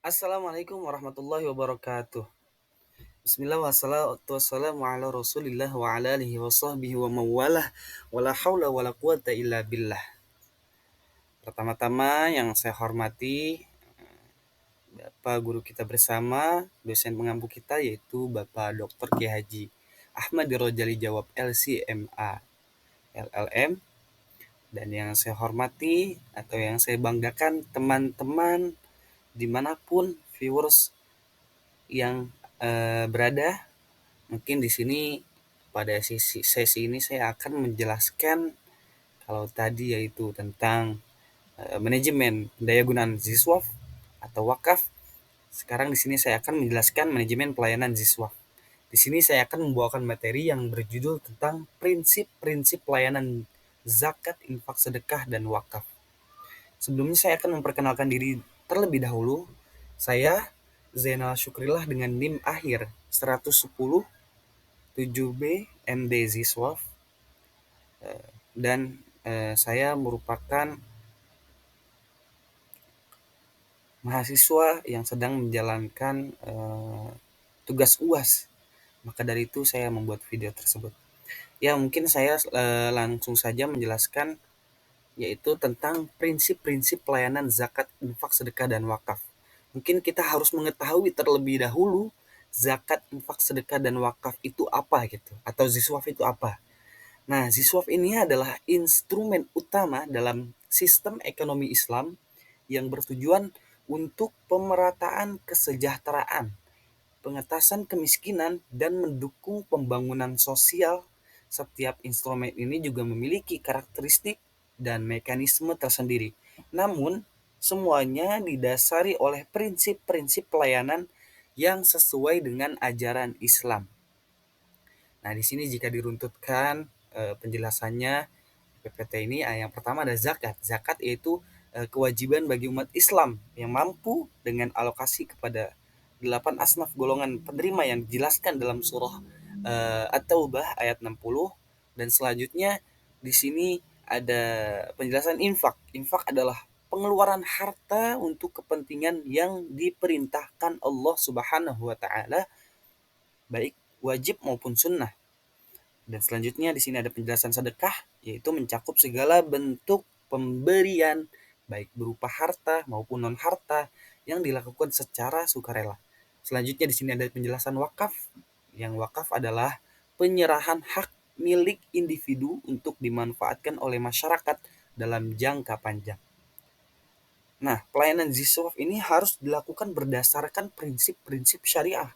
Assalamualaikum warahmatullahi wabarakatuh. Bismillah wassalatu wassalamu ala rasulillah wa ala alihi wa sahbihi wa mawalah wa la hawla wa la quwata illa billah. Pertama-tama yang saya hormati Bapak guru kita bersama, dosen pengampu kita yaitu Bapak Dr. Kiai Haji Ahmad Rojali Jawab LCMA LLM, dan yang saya hormati atau yang saya banggakan teman-teman dimanapun viewers yang berada. Mungkin di sini pada sesi ini saya akan menjelaskan kalau tadi yaitu tentang manajemen daya gunaan Ziswaf atau wakaf. Sekarang di sini saya akan menjelaskan manajemen pelayanan Ziswaf. Di sini saya akan membawakan materi yang berjudul tentang prinsip-prinsip pelayanan zakat, infak, sedekah, dan wakaf. Sebelumnya saya akan memperkenalkan diri terlebih dahulu. Saya Zainal Syukrillah dengan NIM akhir 110 7B MD Ziswaf, dan saya merupakan mahasiswa yang sedang menjalankan tugas UAS. Maka dari itu saya membuat video tersebut. Ya, mungkin saya langsung saja menjelaskan yaitu tentang prinsip-prinsip pelayanan zakat, infak, sedekah, dan wakaf. Mungkin kita harus mengetahui terlebih dahulu zakat, infak, sedekah, dan wakaf itu apa gitu, atau ziswaf itu apa. Nah, ziswaf ini adalah instrumen utama dalam sistem ekonomi Islam yang bertujuan untuk pemerataan kesejahteraan, pengentasan kemiskinan, dan mendukung pembangunan sosial. Setiap instrumen ini juga memiliki karakteristik dan mekanisme tersendiri. Namun, semuanya didasari oleh prinsip-prinsip pelayanan yang sesuai dengan ajaran Islam. Nah, di sini jika diruntutkan penjelasannya PPT ini, yang pertama ada zakat. Zakat yaitu kewajiban bagi umat Islam yang mampu dengan alokasi kepada 8 asnaf golongan penerima yang dijelaskan dalam surah At-Taubah ayat 60. Dan selanjutnya di sini ada penjelasan infak. Infak adalah pengeluaran harta untuk kepentingan yang diperintahkan Allah Subhanahu wa taala, baik wajib maupun sunnah. Dan selanjutnya di sini ada penjelasan sedekah, yaitu mencakup segala bentuk pemberian baik berupa harta maupun non harta yang dilakukan secara sukarela. Selanjutnya di sini ada penjelasan wakaf. Yang wakaf adalah penyerahan hak milik individu untuk dimanfaatkan oleh masyarakat dalam jangka panjang. Nah, pelayanan ziswaf ini harus dilakukan berdasarkan prinsip-prinsip syariah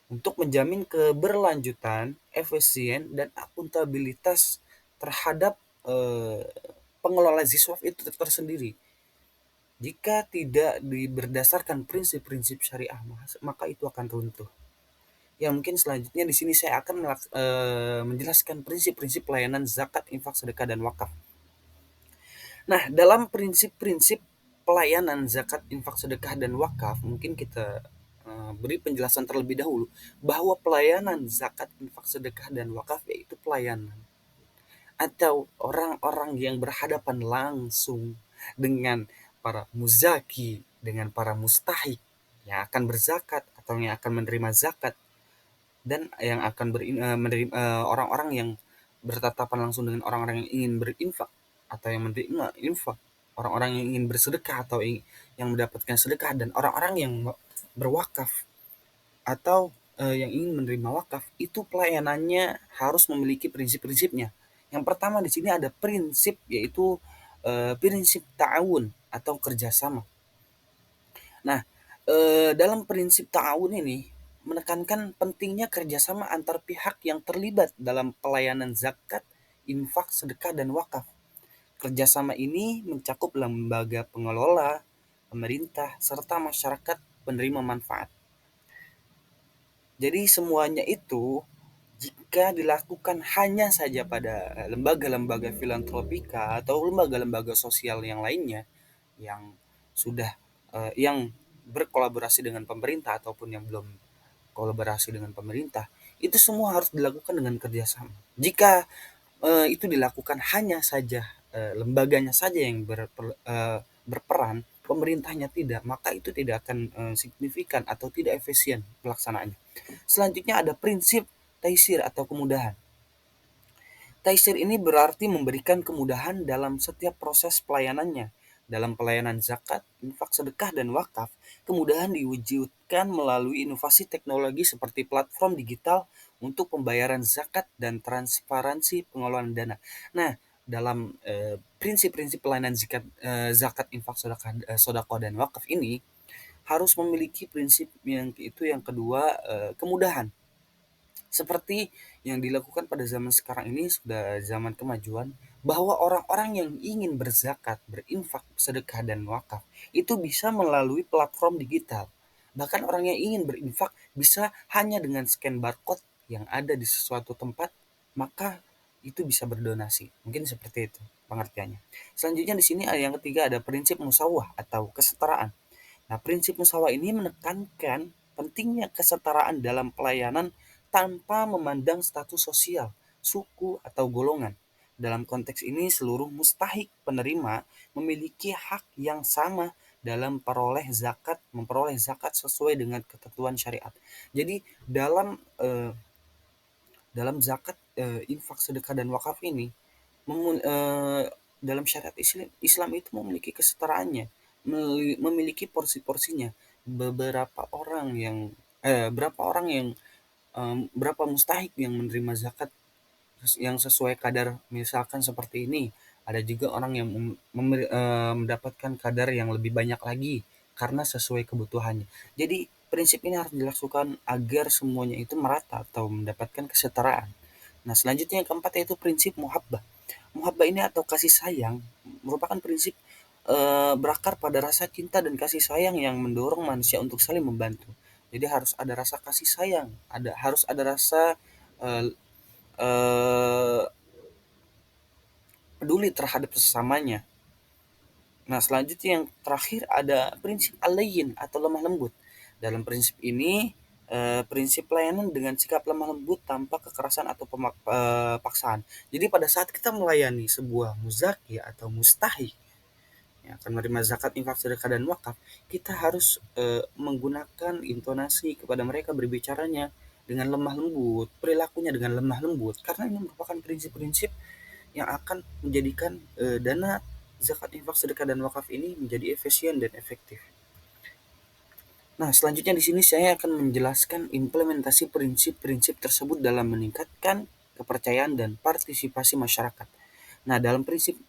untuk menjamin keberlanjutan, efisien, dan akuntabilitas terhadap pengelola ziswaf itu tersendiri. Jika tidak berdasarkan prinsip-prinsip syariah, maka itu akan runtuh. Ya, mungkin selanjutnya di sini saya akan menjelaskan prinsip-prinsip pelayanan zakat, infak, sedekah, dan wakaf. Nah, dalam prinsip-prinsip pelayanan zakat, infak, sedekah, dan wakaf, mungkin kita beri penjelasan terlebih dahulu bahwa pelayanan zakat, infak, sedekah, dan wakaf yaitu pelayanan atau orang-orang yang berhadapan langsung dengan para muzaki, dengan para mustahik yang akan berzakat atau yang akan menerima zakat, dan yang akan menerima orang-orang yang bertatapan langsung dengan orang-orang yang ingin berinfak atau yang menerima infak, orang-orang yang ingin bersedekah atau yang mendapatkan sedekah, dan orang-orang yang berwakaf atau yang ingin menerima wakaf. Itu pelayanannya harus memiliki prinsip-prinsipnya. Yang pertama di sini ada prinsip, yaitu prinsip ta'awun atau kerjasama. Nah, dalam prinsip ta'awun ini menekankan pentingnya kerjasama antar pihak yang terlibat dalam pelayanan zakat, infak, sedekah, dan wakaf. Kerjasama ini mencakup lembaga pengelola, pemerintah, serta masyarakat penerima manfaat. Jadi semuanya itu jika dilakukan hanya saja pada lembaga-lembaga filantropika atau lembaga-lembaga sosial yang lainnya yang sudah yang berkolaborasi dengan pemerintah ataupun yang belum kolaborasi dengan pemerintah, itu semua harus dilakukan dengan kerjasama. Jika itu dilakukan hanya saja lembaganya saja yang berperan, pemerintahnya tidak, maka itu tidak akan signifikan atau tidak efisien pelaksanaannya. Selanjutnya ada prinsip taisir atau kemudahan. Taisir ini berarti memberikan kemudahan dalam setiap proses pelayanannya. Dalam pelayanan zakat, infak, sedekah, dan wakaf, kemudahan diwujudkan melalui inovasi teknologi seperti platform digital untuk pembayaran zakat dan transparansi pengelolaan dana. Nah, dalam prinsip-prinsip pelayanan zakat, infak, sedekah, dan wakaf ini harus memiliki prinsip yang kedua, kemudahan. Seperti yang dilakukan pada zaman sekarang ini sudah zaman kemajuan, bahwa orang-orang yang ingin berzakat, berinfak, sedekah, dan wakaf itu bisa melalui platform digital. Bahkan orang yang ingin berinfak bisa hanya dengan scan barcode yang ada di sesuatu tempat, maka itu bisa berdonasi. Mungkin seperti itu pengertiannya. Selanjutnya di sini yang ketiga ada prinsip musawah atau kesetaraan. Nah, prinsip musyawarah ini menekankan pentingnya kesetaraan dalam pelayanan tanpa memandang status sosial, suku, atau golongan. Dalam konteks ini, seluruh mustahik penerima memiliki hak yang sama dalam memperoleh zakat sesuai dengan ketentuan syariat. Jadi dalam zakat, infak, sedekah, dan wakaf ini, dalam syariat Islam itu memiliki kesetaraannya, memiliki porsi-porsinya. Berapa orang yang berapa mustahik yang menerima zakat yang sesuai kadar, misalkan seperti ini. Ada juga orang yang mendapatkan kadar yang lebih banyak lagi karena sesuai kebutuhannya. Jadi prinsip ini harus dilakukan agar semuanya itu merata atau mendapatkan kesetaraan. Nah, selanjutnya yang keempat yaitu prinsip muhabbah. Muhabbah ini atau kasih sayang merupakan prinsip berakar pada rasa cinta dan kasih sayang yang mendorong manusia untuk saling membantu. Jadi harus ada rasa kasih sayang, harus ada rasa eh, eh, peduli terhadap sesamanya. Nah, selanjutnya yang terakhir ada prinsip alayin atau lemah lembut. Dalam prinsip ini, prinsip pelayanan dengan sikap lemah lembut tanpa kekerasan atau paksaan. Jadi pada saat kita melayani sebuah muzaki atau mustahik yang akan menerima zakat, infak, sedekah, dan wakaf, kita harus menggunakan intonasi kepada mereka, berbicaranya dengan lemah lembut, perilakunya dengan lemah lembut, karena ini merupakan prinsip-prinsip yang akan menjadikan dana zakat, infak, sedekah, dan wakaf ini menjadi efisien dan efektif. Nah, selanjutnya di sini saya akan menjelaskan implementasi prinsip-prinsip tersebut dalam meningkatkan kepercayaan dan partisipasi masyarakat. Nah, dalam prinsip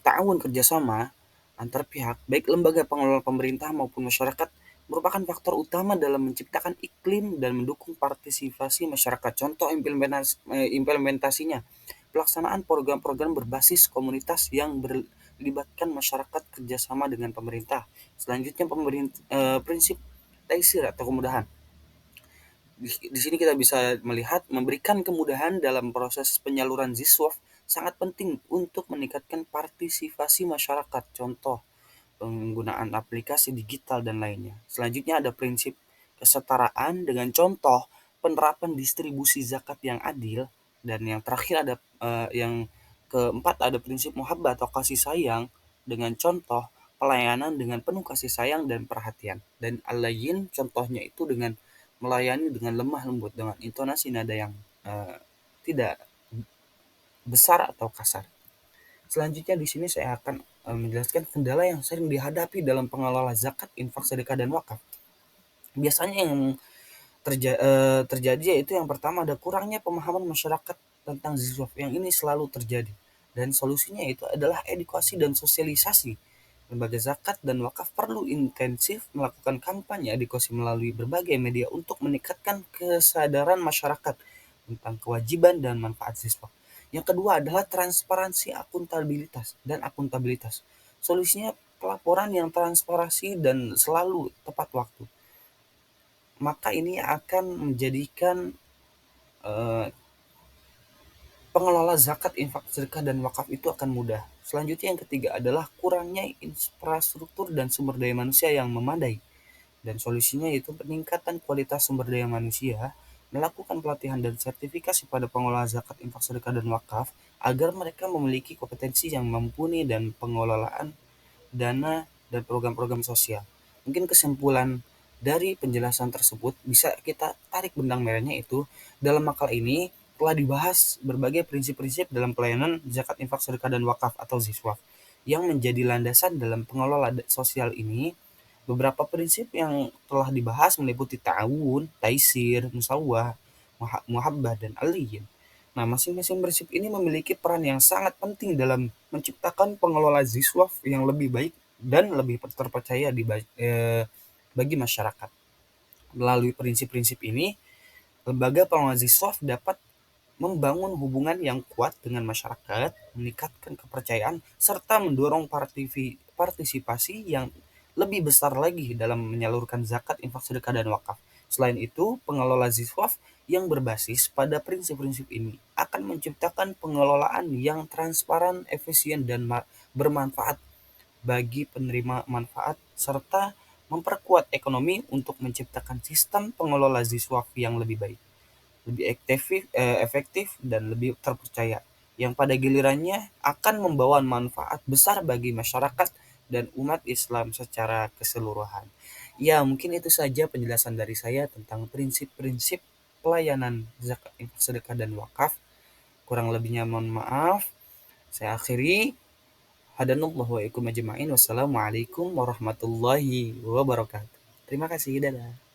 ta'awun, kerjasama antar pihak, baik lembaga pengelola pemerintah maupun masyarakat, merupakan faktor utama dalam menciptakan iklim dan mendukung partisipasi masyarakat. Contoh implementasinya, pelaksanaan program-program berbasis komunitas yang melibatkan masyarakat kerjasama dengan pemerintah. Selanjutnya prinsip taisir atau kemudahan. Di sini kita bisa melihat memberikan kemudahan dalam proses penyaluran ZISWAF sangat penting untuk meningkatkan partisipasi masyarakat. Contoh, penggunaan aplikasi digital dan lainnya. Selanjutnya ada prinsip kesetaraan dengan contoh penerapan distribusi zakat yang adil, dan yang terakhir ada yang keempat ada prinsip muhabbah atau kasih sayang dengan contoh pelayanan dengan penuh kasih sayang dan perhatian. Dan alayin contohnya itu dengan melayani dengan lemah lembut dengan intonasi nada yang tidak besar atau kasar. Selanjutnya di sini saya akan menjelaskan kendala yang sering dihadapi dalam pengelola zakat, infak, sedekah, dan wakaf. Biasanya yang terjadi yaitu yang pertama ada kurangnya pemahaman masyarakat tentang zizwaf, yang ini selalu terjadi. Dan solusinya itu adalah edukasi dan sosialisasi. Lembaga zakat dan wakaf perlu intensif melakukan kampanye edukasi melalui berbagai media untuk meningkatkan kesadaran masyarakat tentang kewajiban dan manfaat zizwaf. Yang kedua adalah transparansi akuntabilitas. Solusinya pelaporan yang transparansi dan selalu tepat waktu. Maka ini akan menjadikan eh, pengelola zakat, infak, sedekah, dan wakaf itu akan mudah. Selanjutnya yang ketiga adalah kurangnya infrastruktur dan sumber daya manusia yang memadai. Dan solusinya yaitu peningkatan kualitas sumber daya manusia, melakukan pelatihan dan sertifikasi pada pengelola zakat, infak, sedekah, dan wakaf agar mereka memiliki kompetensi yang mumpuni dan pengelolaan dana dan program-program sosial. Mungkin kesimpulan dari penjelasan tersebut bisa kita tarik benang merahnya itu, dalam makalah ini telah dibahas berbagai prinsip-prinsip dalam pelayanan zakat, infak, sedekah, dan wakaf atau ziswaf yang menjadi landasan dalam pengelola sosial ini. Beberapa prinsip yang telah dibahas meliputi ta'awun, taisir, musawah, muhabbah, dan aliyin. Nah, masing-masing prinsip ini memiliki peran yang sangat penting dalam menciptakan pengelola ziswaf yang lebih baik dan lebih terpercaya bagi masyarakat. Melalui prinsip-prinsip ini, lembaga pengelola ziswaf dapat membangun hubungan yang kuat dengan masyarakat, meningkatkan kepercayaan, serta mendorong partisipasi yang lebih besar lagi dalam menyalurkan zakat, infak, sedekah, dan wakaf. Selain itu, pengelola ziswaf yang berbasis pada prinsip-prinsip ini akan menciptakan pengelolaan yang transparan, efisien, dan bermanfaat bagi penerima manfaat, serta memperkuat ekonomi untuk menciptakan sistem pengelola ziswaf yang lebih baik, lebih efektif dan lebih terpercaya, yang pada gilirannya akan membawa manfaat besar bagi masyarakat dan umat Islam secara keseluruhan. Ya, mungkin itu saja penjelasan dari saya tentang prinsip-prinsip pelayanan zakat, infak, sedekah, dan wakaf. Kurang lebihnya mohon maaf. Saya akhiri. Hadanallahu wa ikum ajma'in. Wassalamualaikum warahmatullahi wabarakatuh. Terima kasih. Dadah.